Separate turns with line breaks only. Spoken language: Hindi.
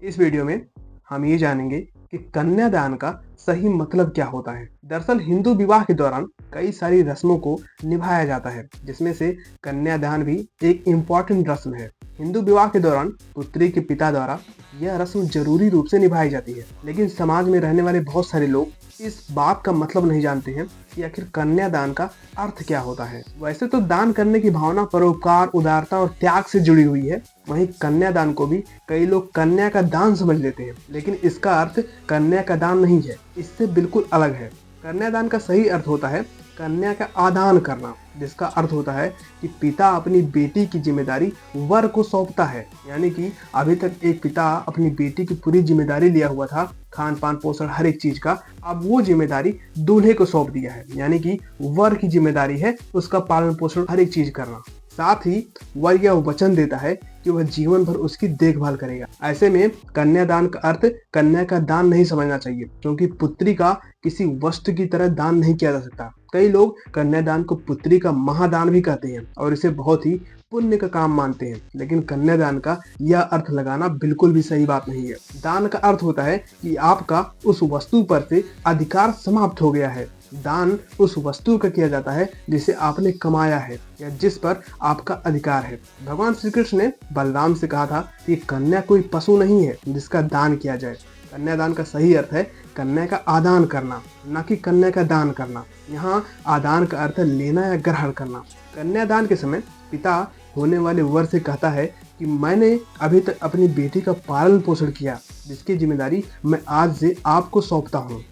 इस वीडियो में हम ये जानेंगे कि कन्यादान का सही मतलब क्या होता है। दरअसल हिंदू विवाह के दौरान कई सारी रस्मों को निभाया जाता है, जिसमें से कन्यादान भी एक इम्पॉर्टेंट रस्म है। हिंदू विवाह के दौरान पुत्री के पिता द्वारा यह रस्म जरूरी रूप से निभाई जाती है, लेकिन समाज में रहने वाले बहुत सारे लोग इस बात का मतलब नहीं जानते हैं कि आखिर कन्यादान का अर्थ क्या होता है। वैसे तो दान करने की भावना परोपकार, उदारता और त्याग से जुड़ी हुई है। वहीं कन्यादान को भी कई लोग कन्या का दान समझ लेते हैं, लेकिन इसका अर्थ कन्या का दान नहीं है, इससे बिल्कुल अलग है। कन्यादान का सही अर्थ होता है कन्या का आदान करना, जिसका अर्थ होता है कि पिता अपनी बेटी की जिम्मेदारी वर को सौंपता है। यानी कि अभी तक एक पिता अपनी बेटी की पूरी जिम्मेदारी लिया हुआ था, खान पान पोषण हर एक चीज का, अब वो जिम्मेदारी दूल्हे को सौंप दिया है। यानी कि वर की जिम्मेदारी है उसका पालन पोषण हर एक चीज करना। साथ ही वर यह वचन देता है कि वह जीवन भर उसकी देखभाल करेगा। ऐसे में कन्यादान का अर्थ कन्या का दान नहीं समझना चाहिए, क्योंकि पुत्री का किसी वस्तु की तरह दान नहीं किया जा सकता। कई लोग कन्यादान को पुत्री का महादान भी कहते हैं और इसे बहुत ही पुण्य का काम मानते हैं, लेकिन कन्यादान का यह अर्थ लगाना बिल्कुल भी सही बात नहीं है। दान का अर्थ होता है कि आपका उस वस्तु पर से अधिकार समाप्त हो गया है। दान उस वस्तु का किया जाता है जिसे आपने कमाया है या जिस पर आपका अधिकार है। भगवान श्री कृष्ण ने बलराम से कहा था कि कन्या कोई पशु नहीं है जिसका दान किया जाए। कन्यादान का सही अर्थ है कन्या का आदान करना, न कि कन्या का दान करना। यहाँ आदान का अर्थ लेना या ग्रहण करना। कन्यादान के समय पिता होने वाले वर से कहता है कि मैंने अभी तक अपनी बेटी का पालन पोषण किया, जिसकी जिम्मेदारी मैं आज से आपको सौंपता हूँ।